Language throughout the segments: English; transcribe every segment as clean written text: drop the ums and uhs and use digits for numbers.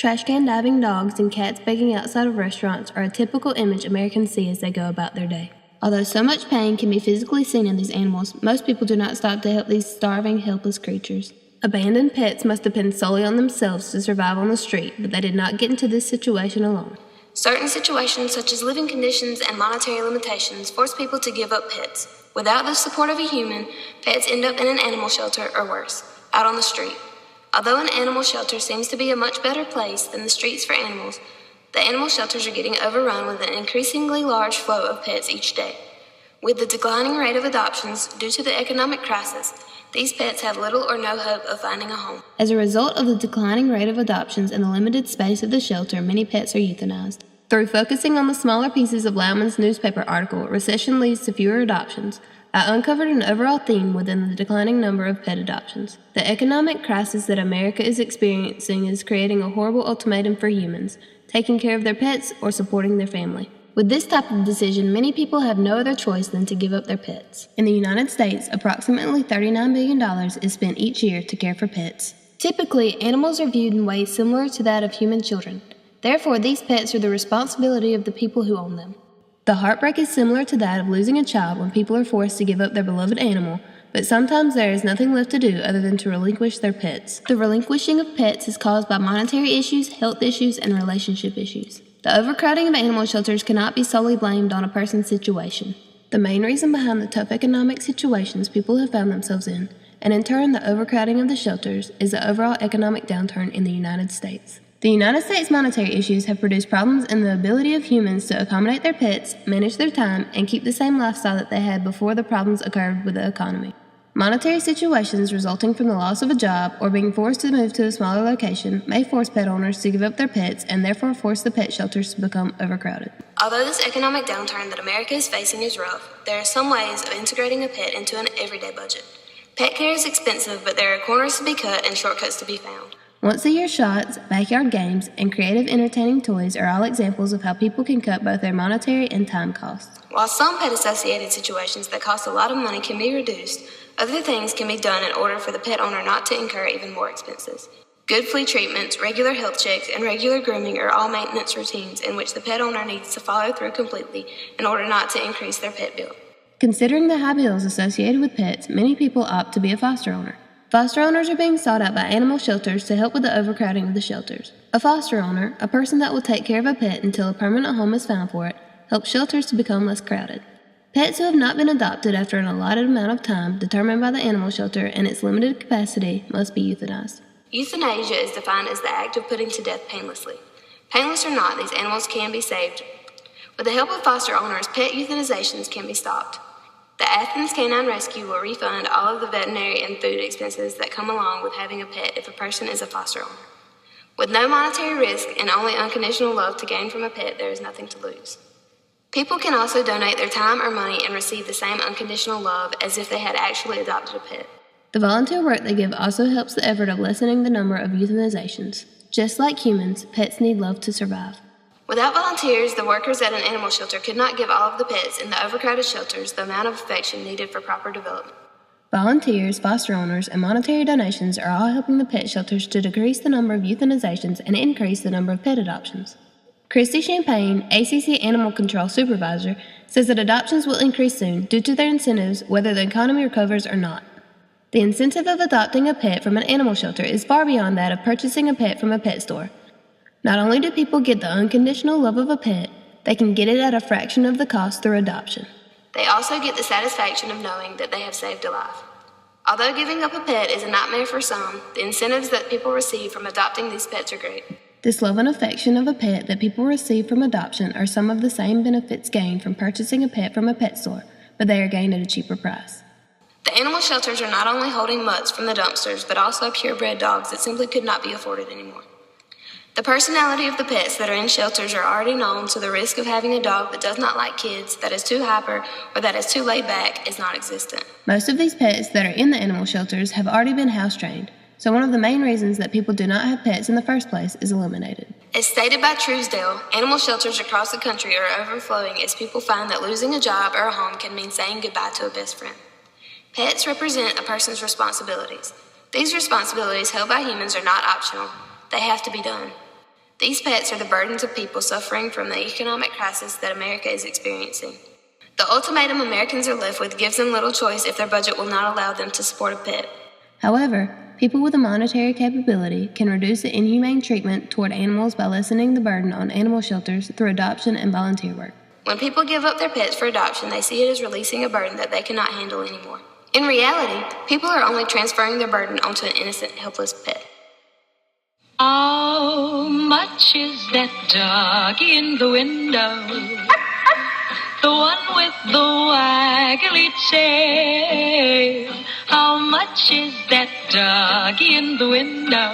Trash can diving dogs and cats begging outside of restaurants are a typical image Americans see as they go about their day. Although so much pain can be physically seen in these animals, most people do not stop to help these starving, helpless creatures. Abandoned pets must depend solely on themselves to survive on the street, but they did not get into this situation alone. Certain situations, such as living conditions and monetary limitations, force people to give up pets. Without the support of a human, pets end up in an animal shelter or worse, out on the street. Although an animal shelter seems to be a much better place than the streets for animals, the animal shelters are getting overrun with an increasingly large flow of pets each day. With the declining rate of adoptions due to the economic crisis, these pets have little or no hope of finding a home. As a result of the declining rate of adoptions and the limited space of the shelter, many pets are euthanized. Through focusing on the smaller pieces of Lauman's newspaper article, Recession Leads to Fewer Adoptions, I uncovered an overall theme within the declining number of pet adoptions. The economic crisis that America is experiencing is creating a horrible ultimatum for humans, taking care of their pets or supporting their family. With this type of decision, many people have no other choice than to give up their pets. In the United States, approximately $39 billion is spent each year to care for pets. Typically, animals are viewed in ways similar to that of human children. Therefore, these pets are the responsibility of the people who own them. The heartbreak is similar to that of losing a child when people are forced to give up their beloved animal, but sometimes there is nothing left to do other than to relinquish their pets. The relinquishing of pets is caused by monetary issues, health issues, and relationship issues. The overcrowding of animal shelters cannot be solely blamed on a person's situation. The main reason behind the tough economic situations people have found themselves in, and in turn the overcrowding of the shelters, is the overall economic downturn in the United States. The United States' monetary issues have produced problems in the ability of humans to accommodate their pets, manage their time, and keep the same lifestyle that they had before the problems occurred with the economy. Monetary situations resulting from the loss of a job or being forced to move to a smaller location may force pet owners to give up their pets and therefore force the pet shelters to become overcrowded. Although this economic downturn that America is facing is rough, there are some ways of integrating a pet into an everyday budget. Pet care is expensive, but there are corners to be cut and shortcuts to be found. Once-a-year shots, backyard games, and creative entertaining toys are all examples of how people can cut both their monetary and time costs. While some pet-associated situations that cost a lot of money can be reduced, other things can be done in order for the pet owner not to incur even more expenses. Good flea treatments, regular health checks, and regular grooming are all maintenance routines in which the pet owner needs to follow through completely in order not to increase their pet bill. Considering the high bills associated with pets, many people opt to be a foster owner. Foster owners are being sought out by animal shelters to help with the overcrowding of the shelters. A foster owner, a person that will take care of a pet until a permanent home is found for it, helps shelters to become less crowded. Pets who have not been adopted after an allotted amount of time determined by the animal shelter and its limited capacity must be euthanized. Euthanasia is defined as the act of putting to death painlessly. Painless or not, these animals can be saved. With the help of foster owners, pet euthanizations can be stopped. The Athens Canine Rescue will refund all of the veterinary and food expenses that come along with having a pet if a person is a foster owner. With no monetary risk and only unconditional love to gain from a pet, there is nothing to lose. People can also donate their time or money and receive the same unconditional love as if they had actually adopted a pet. The volunteer work they give also helps the effort of lessening the number of euthanizations. Just like humans, pets need love to survive. Without volunteers, the workers at an animal shelter could not give all of the pets in the overcrowded shelters the amount of affection needed for proper development. Volunteers, foster owners, and monetary donations are all helping the pet shelters to decrease the number of euthanizations and increase the number of pet adoptions. Christy Champagne, ACC Animal Control Supervisor, says that adoptions will increase soon due to their incentives whether the economy recovers or not. The incentive of adopting a pet from an animal shelter is far beyond that of purchasing a pet from a pet store. Not only do people get the unconditional love of a pet, they can get it at a fraction of the cost through adoption. They also get the satisfaction of knowing that they have saved a life. Although giving up a pet is a nightmare for some, the incentives that people receive from adopting these pets are great. This love and affection of a pet that people receive from adoption are some of the same benefits gained from purchasing a pet from a pet store, but they are gained at a cheaper price. The animal shelters are not only holding mutts from the dumpsters, but also purebred dogs that simply could not be afforded anymore. The personality of the pets that are in shelters are already known, so the risk of having a dog that does not like kids, that is too hyper, or that is too laid back is non-existent. Most of these pets that are in the animal shelters have already been house-trained, so one of the main reasons that people do not have pets in the first place is eliminated. As stated by Truesdale, animal shelters across the country are overflowing as people find that losing a job or a home can mean saying goodbye to a best friend. Pets represent a person's responsibilities. These responsibilities held by humans are not optional. They have to be done. These pets are the burdens of people suffering from the economic crisis that America is experiencing. The ultimatum Americans are left with gives them little choice if their budget will not allow them to support a pet. However, people with a monetary capability can reduce the inhumane treatment toward animals by lessening the burden on animal shelters through adoption and volunteer work. When people give up their pets for adoption, they see it as releasing a burden that they cannot handle anymore. In reality, people are only transferring their burden onto an innocent, helpless pet. How much is that dog in the window? The one with the waggly tail. How much is that dog in the window?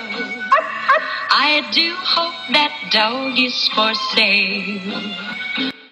I do hope that dog is for sale.